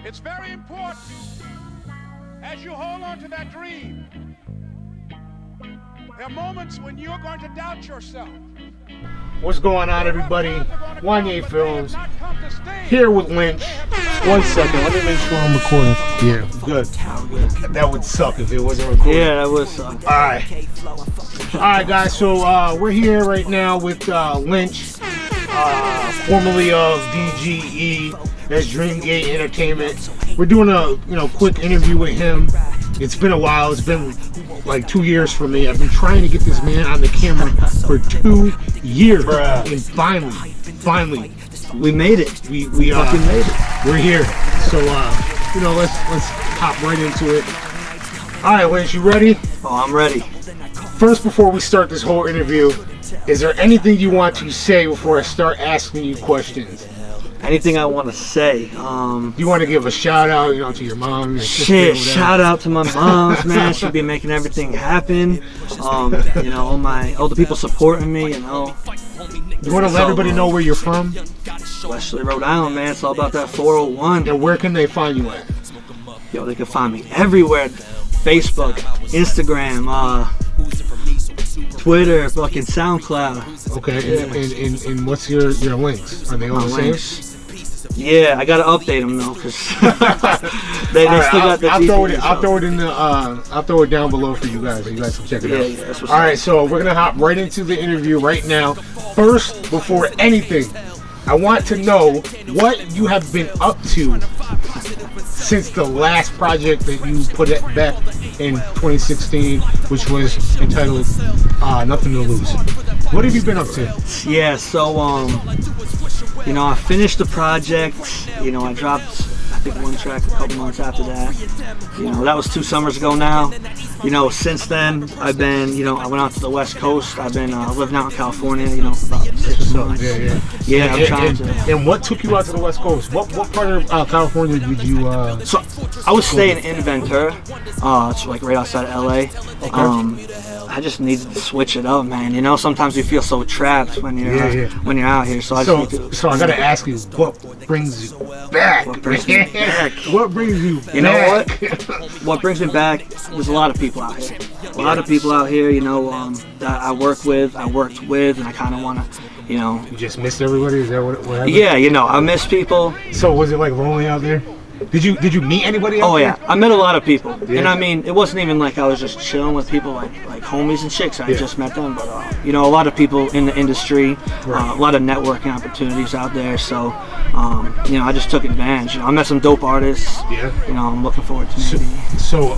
It's very important as you hold on to that dream. There are moments when you're going to doubt yourself. What's going on, everybody? Wanye Films here with Lynch. 1 second, let me make sure I'm recording. Yeah, good. That would suck if it wasn't recording. Yeah, that would suck. Alright, guys. So we're here right now with Lynch, formerly of DGE, that's Dreamgate Entertainment. We're doing a quick interview with him. It's been a while. It's been like 2 years for me. I've been trying to get this man on the camera for 2 years, and finally, we made it. We fucking made it. We're here. So let's hop right into it. All right, Lynch, you ready? Oh, I'm ready. First, before we start this whole interview, is there anything you want to say before I start asking you questions? Anything I want to say? You want to give a shout out, to your mom? Your shit, shout out to my moms, man. She'd be making everything happen. All the people supporting me, You want to let everybody know where you're from? Wesley, Rhode Island, man. It's all about that 401. And where can they find you at? Yo, they can find me everywhere. Facebook, Instagram, Twitter, fucking SoundCloud. Okay, yeah. and what's your links? Are they all the same? Links. Yeah, I gotta update them though, cause they right, still got the. I'll throw it down below for you guys. So you guys can check it out. Yeah, that's what's all right, so we're gonna hop right into the interview right now. First, before anything, I want to know what you have been up to since the last project that you put it back in 2016, which was entitled Nothing to Lose. What have you been up to? Yeah, so I finished the project. I dropped, I think, one track a couple months after that. That was 2 summers ago now. Since then, I've been, I went out to the West Coast. I've been living out in California, about 6 months. Yeah, I'm trying to. And what took you out to the West Coast? What part of California did you? So I was staying in Ventura. It's like right outside of LA. Okay. I just needed to switch it up, man. Sometimes you feel so trapped when you're when you're out here. So I gotta ask you, what brings you back? What brings me back? What brings you back? You know what? What brings me back? There's a lot of people out here. A lot of people out here, that I worked with, and I kind of want to, You just missed everybody? Is that what happened? Yeah, I miss people. So was it like lonely out there? Did you meet anybody out there? Oh yeah, I met a lot of people, and it wasn't even like I was just chilling with people like homies and chicks. I just met them, but a lot of people in the industry, a lot of networking opportunities out there. So, I just took advantage. I met some dope artists. Yeah. I'm looking forward to maybe. So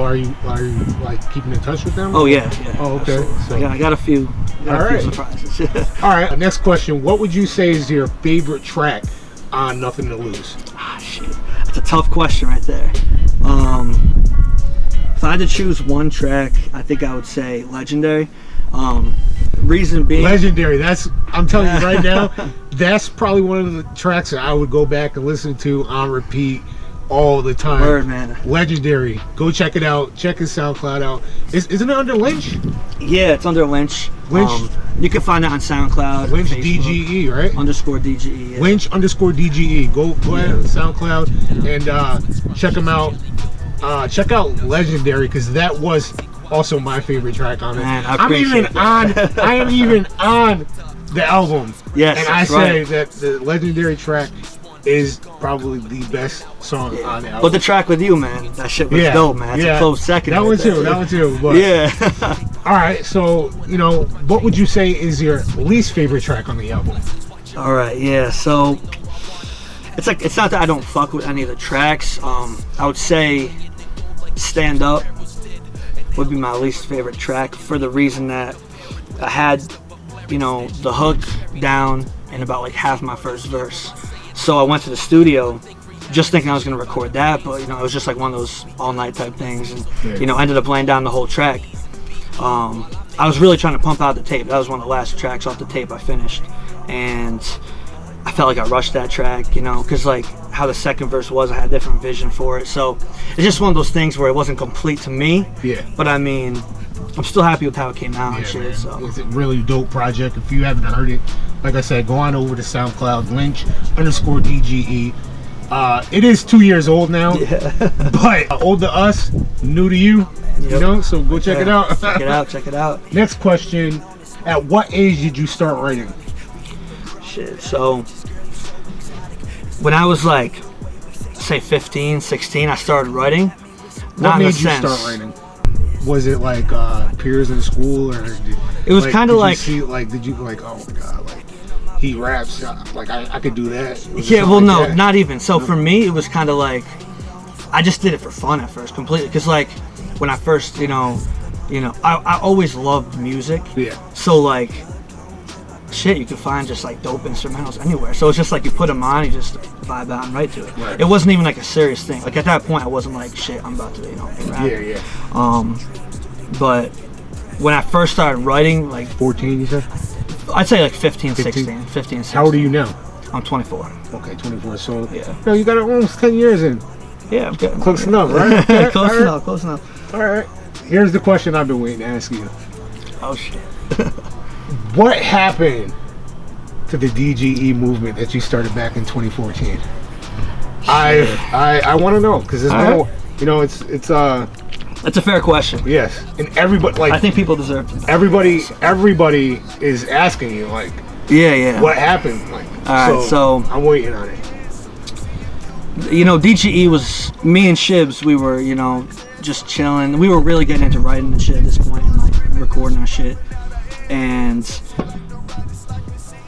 are you like keeping in touch with them? Oh yeah. Oh okay. So I got a few. All right. Surprises. All right. Next question: what would you say is your favorite track on Nothing to Lose? Shit. That's a tough question right there. If I had to choose one track, I think I would say Legendary. Reason being, Legendary. I'm telling you right now, that's probably one of the tracks that I would go back and listen to on repeat all the time. Word, man. Legendary. Go check it out. Check his SoundCloud out. Isn't it under Lynch? Yeah, it's under Lynch. Lynch. You can find it on SoundCloud. Lynch Facebook, DGE, right? _DGE. Yeah. Lynch _DGE. Go ahead on SoundCloud and check him out. Check out Legendary, because that was also my favorite track on it. Man, I am even on the album. Yes, and I say that the Legendary track is probably the best song on the album. But the track with you, man, that shit was dope, man. It's a close second. That one too. But yeah. All right, so what would you say is your least favorite track on the album? All right, yeah. So it's not that I don't fuck with any of the tracks. I would say Stand Up would be my least favorite track, for the reason that I had the hook down in about like half my first verse. So I went to the studio just thinking I was going to record that, but it was just like one of those all-night type things, and ended up laying down the whole track. I was really trying to pump out the tape. That was one of the last tracks off the tape I finished, and I felt like I rushed that track, because like how the second verse was, I had a different vision for it. So it's just one of those things where it wasn't complete to me. Yeah. But I mean, I'm still happy with how it came out and shit. Man. So it's a really dope project. If you haven't heard it, like I said, go on over to SoundCloud, Lynch _DGE. It is 2 years old now, Yeah. but old to us, new to you. Yep. You know, so go check it out. Check it out. Check it out. Next question: at what age did you start writing? Shit. So when I was like, say 15, 16, I started writing. What Not in made the you sense. start writing? Was it like peers in school, or It was kind of like, did you see, like, did you like, oh my god, like he raps, like I could do that? Was it yeah. something Well, like no, that? not even. So for me, it was kind of like I just did it for fun at first, completely. Because like when I first, I always loved music. Yeah. So like, shit, you could find just like dope instrumentals anywhere. So it's just like you put them on, you just vibe out and write to it. Right. It wasn't even like a serious thing. Like at that point, I wasn't like, shit, I'm about to, rap. Yeah. But when I first started writing, like 14, you said? I'd say like 15, 15? 16, 15, 16. How old are you now? I'm 24. Okay, 24. So Yeah. no, you got it almost 10 years in. Yeah, I'm getting Close enough, right? Okay, close all right. enough, close enough. All right. Here's the question I've been waiting to ask you. Oh shit. What happened to the DGE movement that you started back in 2014? I want to know, because there's All no, it's That's a fair question. yes, and everybody, like, I think people deserve to know. everybody is asking you, like, Yeah. what happened, like. All right, so I'm waiting on it. DGE was me and Shibs. We were, just chilling. We were really getting into writing and shit at this point, and like recording our shit. And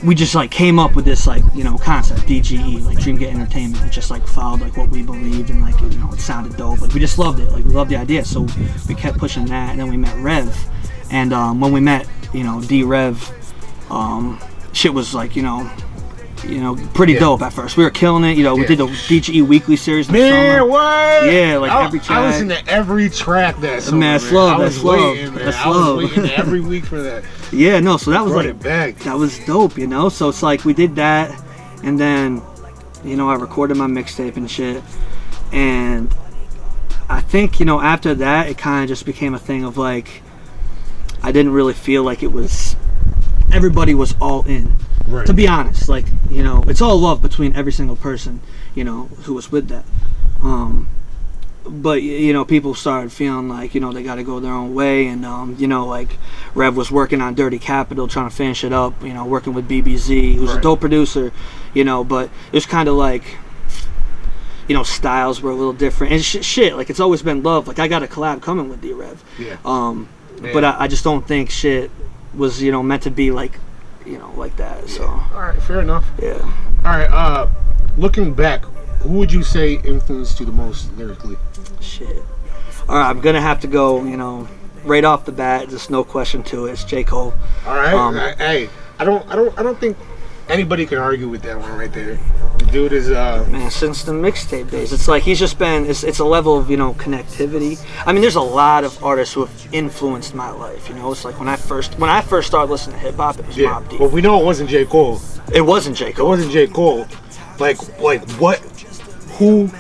we just like came up with this like concept, DGE, like Dream Get Entertainment. It just like followed like what we believed, and like it sounded dope. Like we just loved it. Like we loved the idea, so we kept pushing that. And then we met Rev, and when we met D Rev, shit was like pretty dope at first. We were killing it. We did the DGE weekly series in the Man, summer. what? Yeah, like every track. I listened to every track that summer, Man, that's love, I was that's love, waiting, man. that's I was love. waiting every week for that. Yeah, no, so that was Brought like it back. that was dope, So it's like we did that, and then I recorded my mixtape and shit, and I think after that it kind of just became a thing of like I didn't really feel like it was everybody was all in. Right. To be honest, like it's all love between every single person who was with that. But people started feeling like they got to go their own way, and like Rev was working on Dirty Capital, trying to finish it up. Working with BBZ, who's a dope producer. But it was kind of like styles were a little different, and shit. Like it's always been love. Like I got a collab coming with D Rev. Yeah. But I just don't think shit was meant to be like like that. So All right, fair enough. yeah. All right. Looking back, who would you say influenced you the most lyrically? Shit. All right, I'm gonna have to go. Right off the bat, just no question to it. It's J. Cole. All right. Hey, I don't think anybody can argue with that one right there. The dude is Man, since the mixtape days, it's like he's just been. It's a level of connectivity. I mean, there's a lot of artists who have influenced my life. It's like when I first started listening to hip hop, it was Mobb Deep. Well, we know it wasn't J. Cole. It wasn't J. It Cole. wasn't J. Cole. Like what? Who?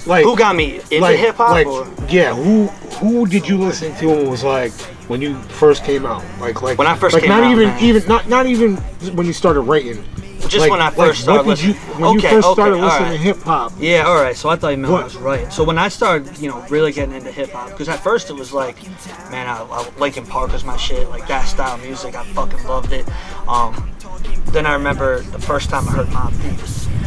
Like Who got me into hip hop? Yeah. Who did you listen to and was like when you first came out? Like when I first came not out, not even when you started writing. Just when I first started listening. When you first started all listening right. to hip hop. Yeah, all right. So I thought you meant What? I was right. So when I started, really getting into hip hop, because at first it was like, man, I Linkin Park was my shit, like that style of music. I fucking loved it. Then I remember the first time I heard Mobb Deep.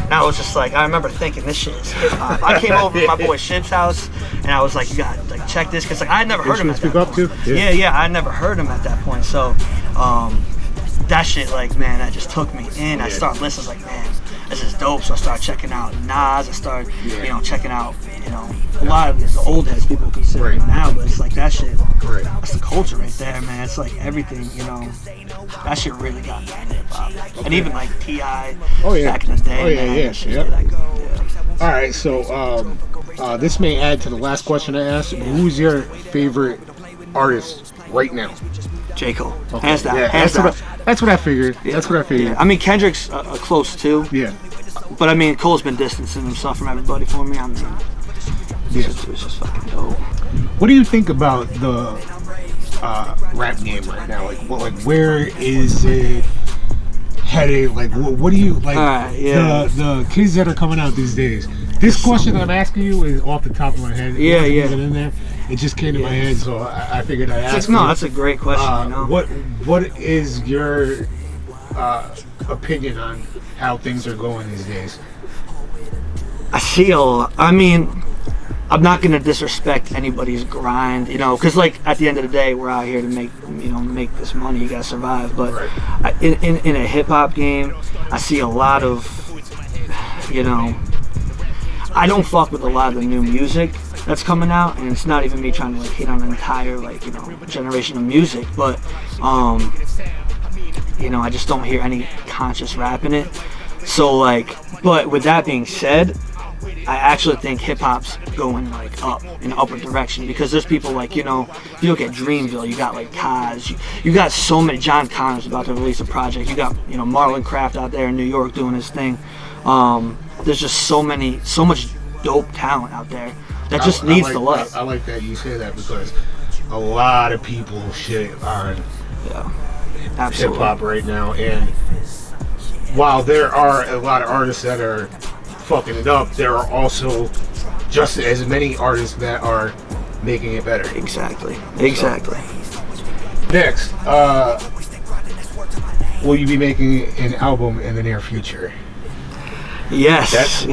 And I was just like, I remember thinking this shit is hip hop. I came over to my boy Shib's house, and I was like, you gotta like check this, because like I had never heard him at that point. Yeah, I never heard him at that point. So, that shit, like, man, that just took me in. I started listening, like, man, this is dope. So I started checking out Nas. I started, checking out, a lot of the old heads people consider it now, but it's like that shit. Right. That's the culture right there, man. It's like everything, that shit really got me into hip hop. And even like T.I. back in the day, man, that shit did that go. Yeah. All right, so this may add to the last question I asked. Who's your favorite artist right now? J. Cole. Okay. Hands down. Yeah, Hands down. that's what I figured. Yeah. That's what I figured. Yeah. I mean, Kendrick's close too. Yeah. But I mean, Cole's been distancing himself from everybody for me. I mean, Yeah. it was just fucking dope. What do you think about the rap game right now? Like, where is it headache. Like, what do you like? Yeah. The kids that are coming out these days. This question that I'm asking you is off the top of my head. Yeah. Get in there. It just came to my head, so I figured I'd ask. No, that's a great question. What is your opinion on how things are going these days? I mean, I'm not gonna disrespect anybody's grind, because like at the end of the day, we're out here to make this money. You gotta survive. But right. in a hip hop game, I see a lot of, I don't fuck with a lot of the new music that's coming out, and it's not even me trying to like hate on an entire generation of music, but I just don't hear any conscious rap in it. So but with that being said, I actually think hip hop's going up in an upward direction, because there's people if you look at Dreamville, you got Kaz, you got so many. John Connor's about to release a project. You got Marlon Craft out there in New York doing his thing. There's just so much dope talent out there that just needs the light. I like that you say that, because a lot of people shit on hip hop right now, and while there are a lot of artists that are fucking it up, there are also just as many artists that are making it better. Exactly. Next, will you be making an album in the near future? Yes. That's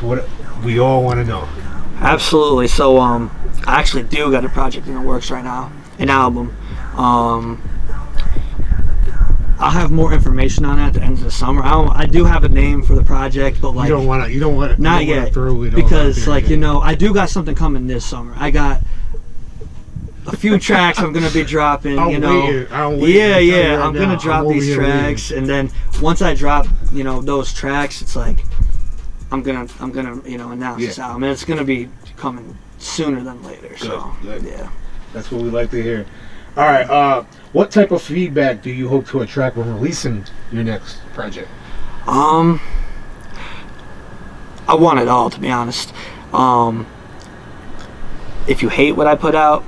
what we all want to know. Absolutely. So I actually do got a project in the works right now, an album. I'll have more information on that at the end of the summer. I do have a name for the project, but you don't want to not yet, because I do got something coming this summer. I got a few tracks I'm gonna be dropping. I'm gonna drop these tracks, and then once I drop those tracks, it's like I'm gonna announce this album, and it's gonna be coming sooner than later. Good. Yeah, that's what we like to hear. All right, what type of feedback do you hope to attract when releasing your next project? I want it all, to be honest. If you hate what I put out,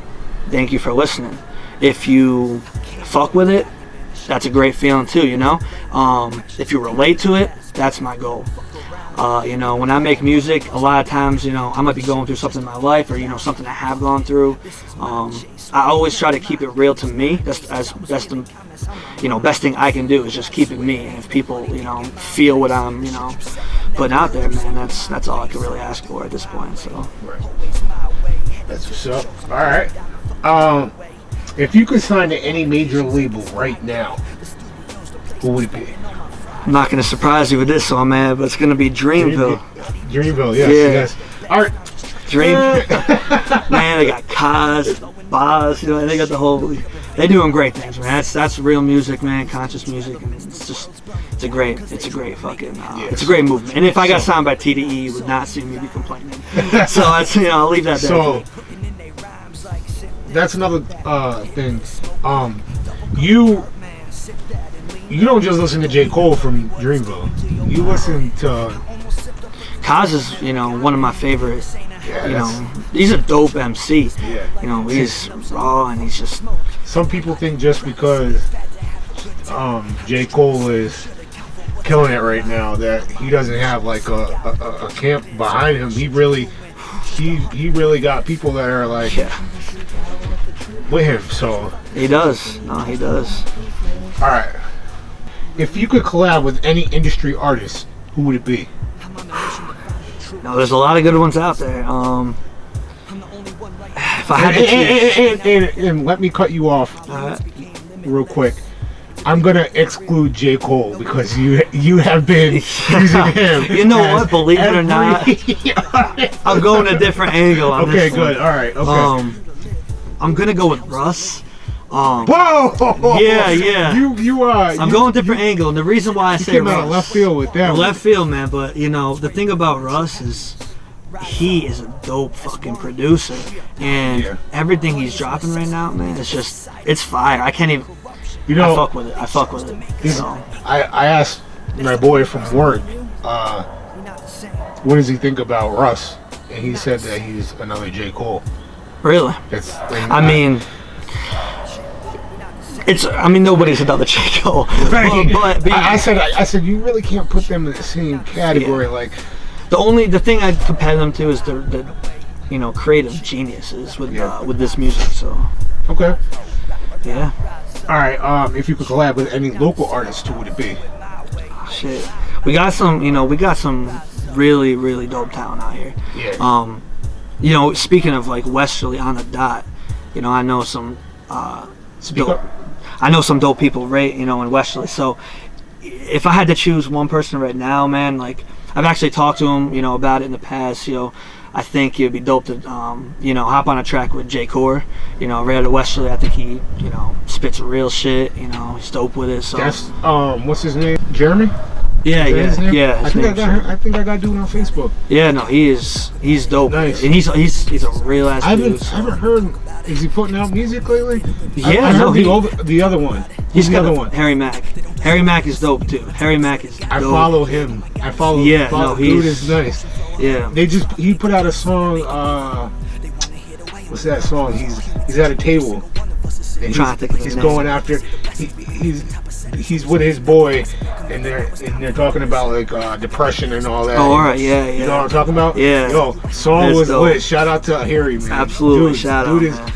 thank you for listening. If you fuck with it, that's a great feeling too, If you relate to it, that's my goal. When I make music, a lot of times, I might be going through something in my life, or something I have gone through. I always try to keep it real to me. That's the best thing I can do is just keep it me. And if people feel what I'm putting out there, man, that's all I can really ask for at this point. So that's what's up. All right. If you could sign to any major label right now, who would it be? I'm not going to surprise you with this one, man, but it's going to be Dreamville. Dreamville, yes. All right. Man, they got Kaz, Boz, they got the whole. They're doing great things, man. That's real music, man. Conscious music, and it's a great fucking. It's a great movement. And if I got signed by TDE, you would not see me be complaining. So that's I'll leave that there. So that's another thing. You don't just listen to J. Cole from Dreamville. You listen to Kaz is, one of my favorites. Yeah, he's a dope MC. Yeah. He's raw, and he's just. Some people think just because J. Cole is killing it right now that he doesn't have like a camp behind him. He really got people that are with him. So he does. No, he does. All right. If you could collab with any industry artist, who would it be? No, there's a lot of good ones out there. If I had to choose, and let me cut you off real quick. I'm gonna exclude J. Cole because you have been using him. You know what? Believe it or not, I'm going a different angle on this one. Okay, good. All right. Okay. I'm gonna go with Russ. Whoa! Yeah. I'm going different angle, and the reason why I say Russ, out of left field with that. Left field, man. But the thing about Russ is he is a dope fucking producer, and everything he's dropping right now, man, it's fire. I can't even. I fuck with it. I asked my boy from work, what does he think about Russ, and he said that he's another J. Cole. Really? I mean, nobody's another J. Cole. Right. But I said you really can't put them in the same category. Like the thing I'd compare them to is the creative geniuses with this music. So okay. Yeah. All right. If you could collab with any local artist, who would it be? Shit. We got some really, really dope talent out here. Yeah. Speaking of like Westerly on the dot, I know some I know some dope people right, in Westerly. So if I had to choose one person right now, man, like I've actually talked to him, about it in the past, I think it'd be dope to, hop on a track with J. Core, right out of Westerly. I think he, spits real shit, he's dope with it. So that's, what's his name? Jeremy? Yeah. I think I got dude on Facebook. Yeah, no, he's dope. Nice. And he's a real ass dude. I haven't heard. Is he putting out music lately? Yeah, I heard the other one. He's the got other one. Harry Mack. Harry Mack is dope too. Harry Mack is dope. I follow him. Dude is nice. Yeah. He put out a song. What's that song? He's at a table. And he's going after. He's with his boy, and they're talking about like depression and all that. Oh, all right, yeah. You know what I'm talking about? Yeah. Yo, song was lit. Shout out to Harry, man. Absolutely, shout out. Man.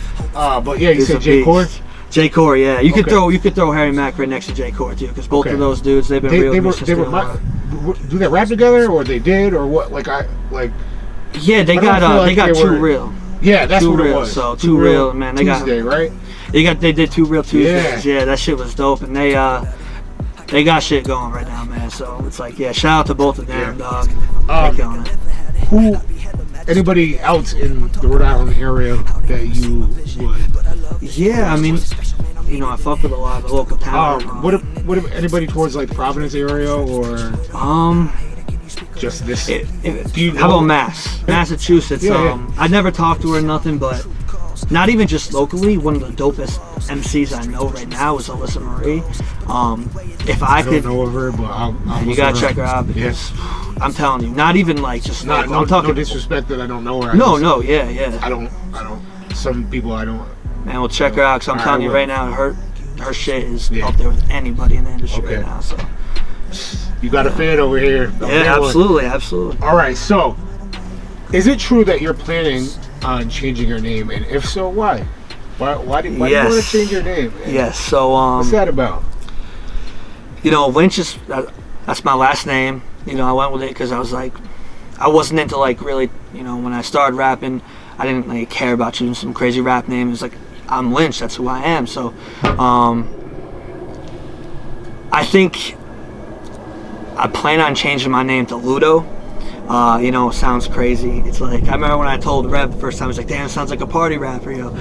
But yeah, you said J. Core. J. Core, yeah. You could throw Harry Mack right next to J. Core too, because both of those dudes, they've been real. Do they rap together, or they did, or what? Yeah, they got Too Real. Yeah, that's Too what Real. it was. So Too Real, man. They Tuesday, right? They did Too Real Tuesdays. Yeah, that shit was dope, and they got shit going right now, man. So it's like, yeah, shout out to both of them, dog. Anybody else in the Rhode Island area that you would? Yeah, I mean, I fuck with a lot of the local talent. What if anybody towards like the Providence area or? Just this. How about Massachusetts? I never talked to her, nothing, but not even just locally. One of the dopest MCs I know right now is Alyssa Marie. If I could, don't know of her, but I'll you gotta check her out because I'm telling you, not even like just. I'm talking. No disrespect that I don't know her. Yeah. I don't. Some people I don't. Man, we'll check her out because I'm telling you right now, her shit is up there with anybody in the industry right now. So. You got a fan over here. Yeah, absolutely. All right, so is it true that you're planning on changing your name, and if so, why? Why do you want to change your name? Yes. So what's that about? Lynch is that's my last name. I went with it because I was like, I wasn't into like really, when I started rapping, I didn't like care about choosing some crazy rap name. It was like, I'm Lynch. That's who I am. So I think I plan on changing my name to Ludo. Sounds crazy. It's like, I remember when I told Rev the first time, I was like, damn, it sounds like a party rapper, yo.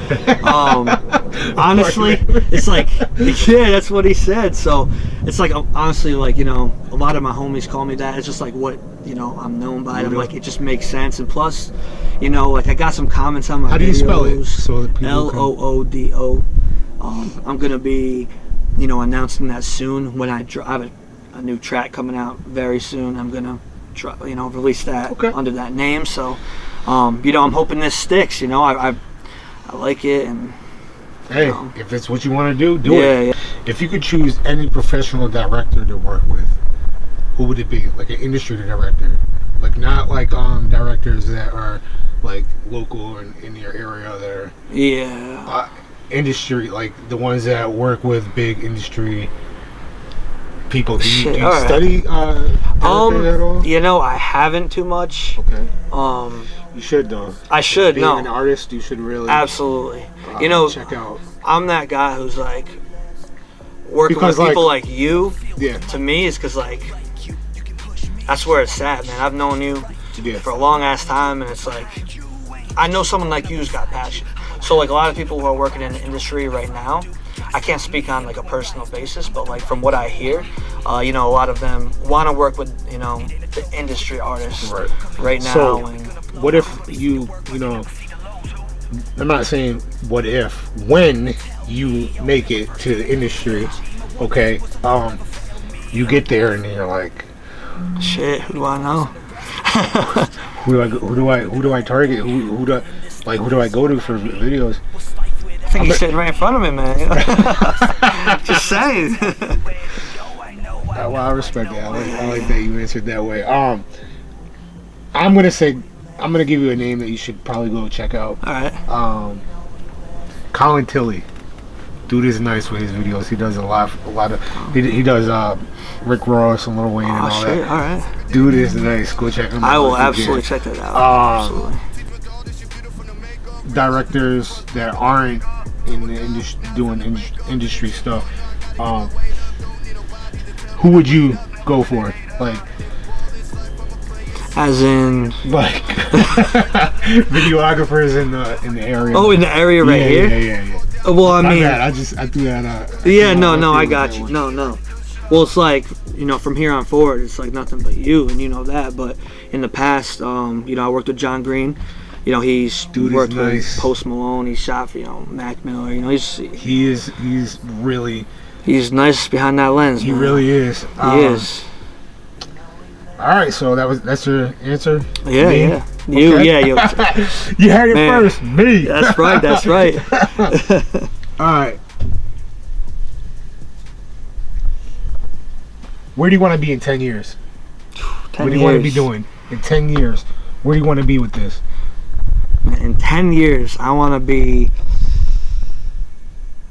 Honestly, it's like, yeah, that's what he said. So it's like, honestly, like, a lot of my homies call me that. It's just like what, I'm known by. I'm like, it just makes sense. And plus, like I got some comments on my videos. How do you spell it? So that people Loodo. I'm going to be, announcing that soon when I have a new track coming out very soon. I'm gonna release that under that name. So I'm hoping this sticks. I like it, and hey, if it's what you want to do it. Yeah. If you could choose any professional director to work with, who would it be? Like an industry director, like not like directors that are like local or in your area that are industry, like the ones that work with big industry people. Do you study at all? I haven't too much. Okay. You should though. I should. Being an artist, you should really absolutely. Check out. I'm that guy who's like working with people like you. Yeah. To me, is because like that's where it's at, man. I've known you for a long ass time, and it's like I know someone like you's got passion. So like a lot of people who are working in the industry right now, I can't speak on like a personal basis, but like from what I hear, a lot of them want to work with the industry artists right now. So what if I'm not saying what if, when you make it to the industry, okay, you get there and you're like, shit, who do I know? who do I target? Who do I go to for videos? I think he's sitting right in front of me, man. Just saying. Well, I respect that. I like that you answered that way. I'm gonna give you a name that you should probably go check out. All right. Colin Tilley. Dude is nice with his videos. He does a lot of. He does Rick Ross and Lil Wayne and all shit. that. All right. Dude is nice. Go check him out. I will absolutely check that out. Absolutely. Directors that aren't in the industry doing industry stuff. Who would you go for? Like, as in, like videographers in the area. Oh, in the area right here. Yeah. Well, I mean, I threw that out. Yeah, no, I got you. No. Well, it's like, from here on forward, it's like nothing but you, and you know that. But in the past, I worked with John Green. He's worked with Post Malone. He shot for Mac Miller. He's really. He's nice behind that lens. He really is. He is. All right, so that's your answer. Yeah, me? yeah. You, okay. yeah, you. You heard it first. Me. That's right. That's right. All right. Where do you want to be in 10 years? 10 what do you want to be doing in 10 years? Where do you want to be with this? In 10 years, I want to be.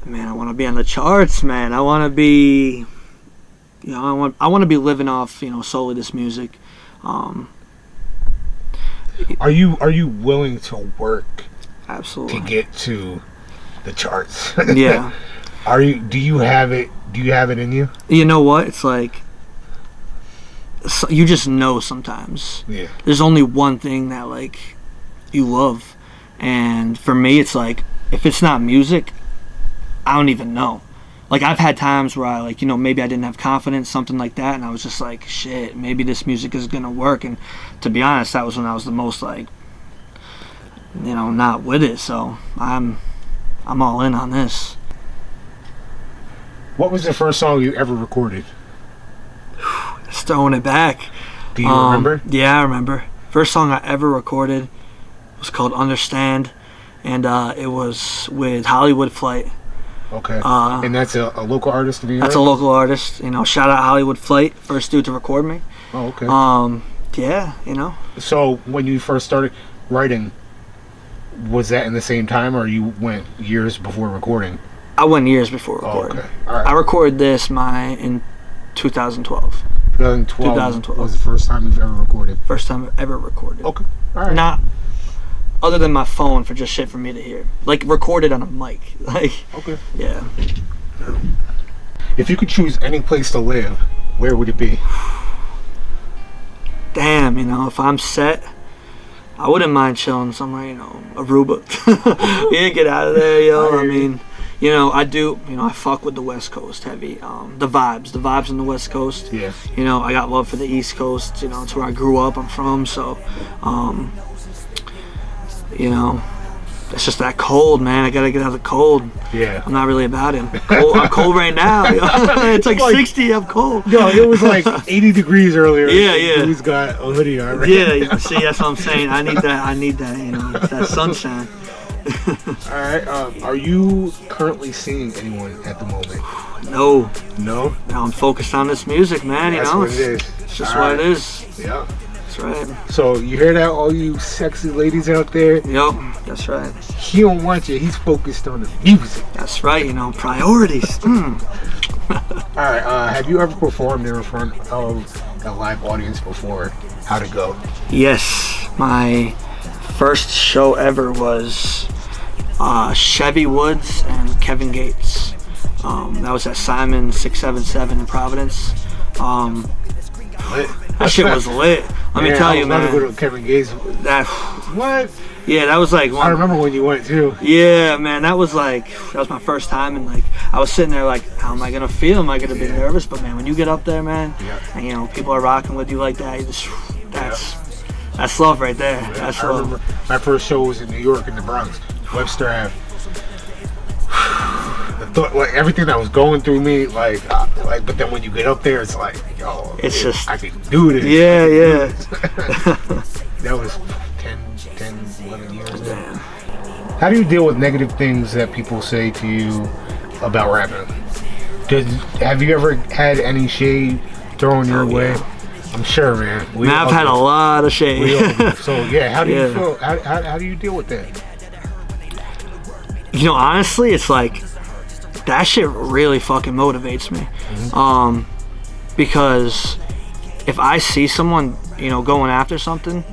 Man, I want to be on the charts, man. I want to be. I want to be living off, solely this music. Are you willing to work? Absolutely. To get to the charts? Yeah. Do you have it? Do you have it in you? You know what? It's like you just know sometimes. Yeah. There's only one thing that like you love, and for me, it's like if it's not music, I don't even know. Like I've had times where I maybe I didn't have confidence, something like that, and I was just like, shit, maybe this music is gonna work. And to be honest, that was when I was the most not with it. So I'm all in on this. What was the first song you ever recorded? Just throwing it back. Do you remember? Yeah, I remember. First song I ever recorded was called Understand, and it was with Hollywood Flight. Okay. And that's a local artist in New York? That's a local artist. Shout out Hollywood Flight, first dude to record me. Oh, okay. Yeah, So when you first started writing, was that in the same time, or you went years before recording? I went years before recording. Oh, okay. All right. I recorded this in 2012. 2012 was the first time you've ever recorded? First time I've ever recorded. Okay. All right. Not other than my phone for just shit for me to hear. Like recorded on a mic. Okay. Yeah. If you could choose any place to live, where would it be? Damn, if I'm set, I wouldn't mind chilling somewhere, Aruba. Yeah, get out of there, yo. I mean, I do, I fuck with the West Coast heavy. The vibes on the West Coast. Yeah. I got love for the East Coast. It's where I grew up. I'm from, so, it's just that cold, man. I gotta get out of the cold. Yeah. I'm not really about it. I'm cold right now. It's like 60. I'm cold. Yo, it was like 80 degrees earlier. Yeah. Who's got a hoodie on? Right? Yeah. See, that's what I'm saying. I need that. That sunshine. All right. Are you currently seeing anyone at the moment? No. No. I'm focused on this music, man. That's what it is. It's just what it is. Yeah. That's right. So you hear that, all you sexy ladies out there? Yep. That's right. He don't want you. He's focused on the music. That's right. Priorities. All right. Have you ever performed in front of a live audience before? How'd it go? Yes. My first show ever was Chevy Woods and Kevin Gates. That was at Simon 677 in Providence. Lit. That shit was lit. Let me tell you, man. I was go to Kevin Gates. What? Yeah, that was like. I remember when you went too. Yeah, man, that was my first time, and I was sitting there how am I gonna feel? Am I gonna be nervous? But man, when you get up there, man, and people are rocking with you like that, that's love right there. Yeah, that's I love. remember my first show was in New York in the Bronx, Webster Ave. Everything that was going through me, but then when you get up there, it's like, yo, it's just I can do this. Yeah. That was 10, 11 years ago. Damn. How do you deal with negative things that people say to you about rapping? Have you ever had any shade thrown your way? I'm sure, man. I've had a lot of shade. So yeah, how do you feel? How do you deal with that? You know, honestly, it's like that shit really fucking motivates me. Because if I see someone, you know, going after something,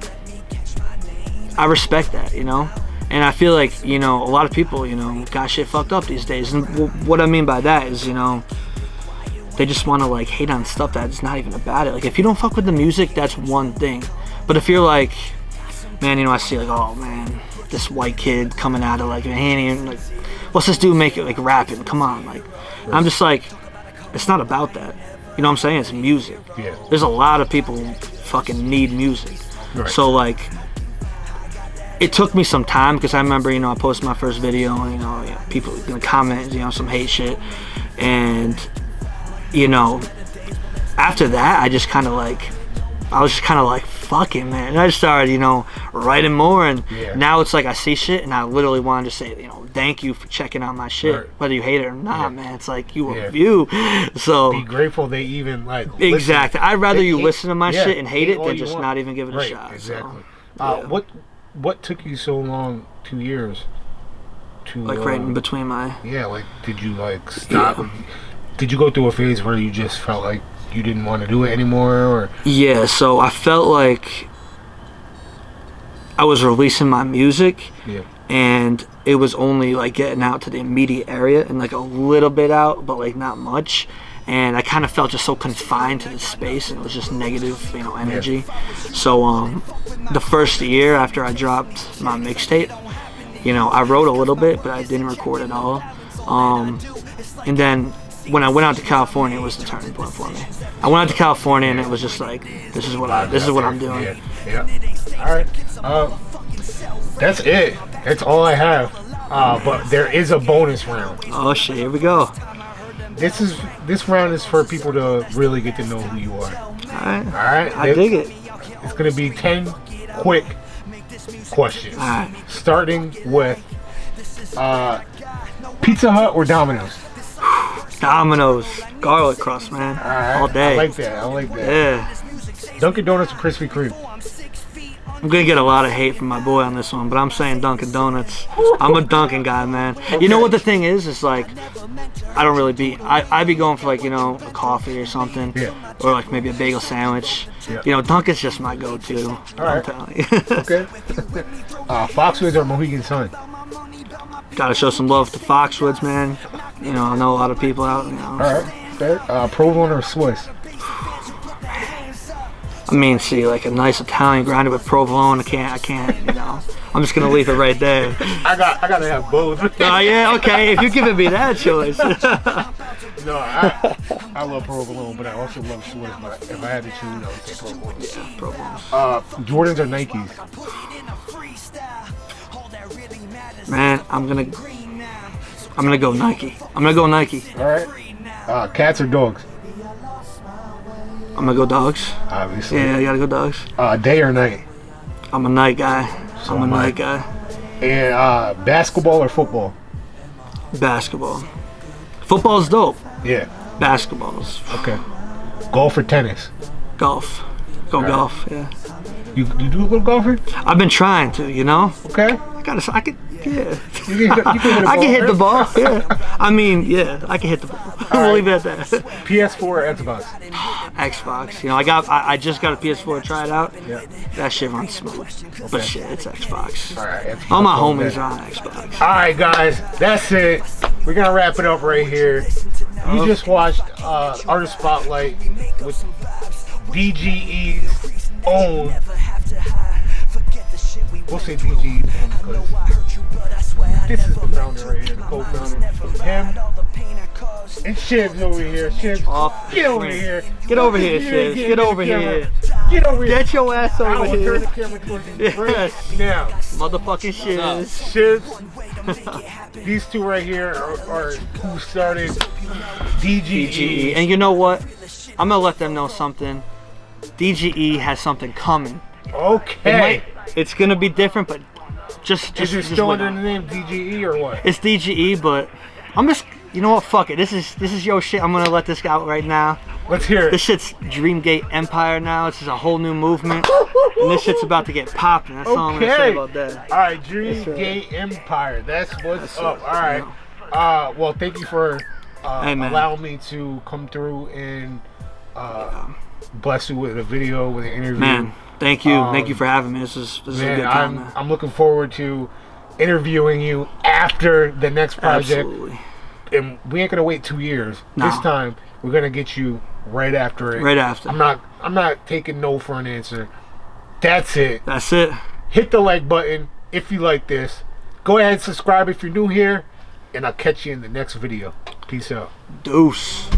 I respect that, you know. And I feel like, you know, a lot of people, you know, got shit fucked up these days. And what I mean by that is, you know, they just want to like hate on stuff that's not even about it. Like if you don't fuck with the music, that's one thing. But if you're like, man, you know, I see like, oh man, this white kid coming out of like, he ain't even like, what's this dude make it like rapping? Come on, like, I'm just like, it's not about that. You know what I'm saying? It's music. Yeah. There's a lot of people who fucking need music. Right. So like, it took me some time because I remember, you know, I posted my first video and, you know, people gonna comment, you know, some hate shit. And, you know, after that, I was just kind of like, fuck it, man. And I just started, you know, writing more. And now it's like I see shit and I literally wanted to say, you know, thank you for checking out my shit. Right. Whether you hate it or not, man. It's like you a review. So be grateful they even like exactly. I'd rather you listen to my shit and hate it than just not even give it a shot. Exactly. So, what took you so long, 2 years, to like right in between my like did you like stop? Did you go through a phase where you just felt like you didn't want to do it anymore, or? Yeah, so I felt like I was releasing my music, and it was only like getting out to the immediate area and like a little bit out, but like not much. And I kind of felt just so confined to the space, and it was just negative, you know, energy. So the first year after I dropped my mixtape, you know, I wrote a little bit, but I didn't record at all. And then when I went out to California, it was the turning point for me. I went out to California, and it was just like, this is what I'm doing. Yeah. All right. That's it. That's all I have. But there is a bonus round. Oh shit! Here we go. This round is for people to really get to know who you are. All right. All right. I dig it. It's gonna be 10 quick questions. All right. Starting with Pizza Hut or Domino's? Domino's. Garlic crust, man. All day. I like that. Yeah. Dunkin' Donuts or Krispy Kreme? I'm gonna get a lot of hate from my boy on this one, but I'm saying Dunkin' Donuts. I'm a Dunkin' guy, man. Okay. You know what the thing is? It's like, I don't really be, I be going for like, you know, a coffee or something. Yeah. Or like maybe a bagel sandwich. Yeah. You know, Dunkin's just my go-to. All right. I'm telling you. Okay. Foxwoods or Mohegan Sun? Gotta show some love to Foxwoods, man. You know, I know a lot of people out, you know. All right. Okay. Provolone or Swiss? I mean, see, like a nice Italian grinded with provolone. I can't, you know. I'm just gonna leave it right there. I gotta have both. Oh yeah, okay. If you're giving me that choice. No, I love provolone, but I also love Swiss. But if I had to choose, I would say provolone. Yeah, provolone. Jordans or Nikes? Man, I'm gonna go Nike. All right. Cats or dogs? I'm gonna go dogs. Obviously. Yeah, I gotta go dogs. Day or night? I'm a night guy. So I'm a night guy. And basketball or football? Basketball. Football's dope. Yeah. Basketball's. Okay. Golf or tennis? Golf. Golf. Yeah. You do a little golfing? I've been trying to, you know. Okay. I could. Yeah. You can hit the ball. Yeah. I mean, yeah, I can hit the ball. We'll leave it at that. PS4 or Xbox? Xbox. You know, I just got a PS4 to try it out. Yeah. That shit runs smooth. Okay. But shit, it's Xbox. All right. Xbox. All my homies are on Xbox. All right, guys, that's it. We're gonna wrap it up right here. You just watched Artist Spotlight with DGE's own. We'll say DGE's own because this is the founder right here, the co-founder. Him and Shivs over here. Shivs, get over here. Get over here, Shivs. Get over here. Get over here. Get your ass over here. Turn the camera towards you right now. Motherfucking Shivs. Shivs. These two right here are who started DGE. And you know what? I'm gonna let them know something. DGE has something coming. Okay. It's gonna be different, but Just Is it just still wait under on the it. name DGE or what? It's DGE, but I'm just, you know what? Fuck it. This is your shit. I'm gonna let this out right now. Let's hear This it. shit's Dreamgate Empire now. This is a whole new movement, and this shit's about to get popping. That's all I'm gonna say about that. All right, Dreamgate Empire. That's what's up. All right. Well, thank you for Hey, man. allowing me to come through and bless you with a video, with an interview. Man, thank you. Thank you for having me. This is a Man, good time, man. I'm looking forward to interviewing you after the next project. Absolutely. And we ain't gonna wait 2 years. No. This time we're gonna get you right after it. Right after. I'm not taking no for an answer. That's it. That's it. Hit the like button if you like this. Go ahead and subscribe if you're new here. And I'll catch you in the next video. Peace out. Deuce.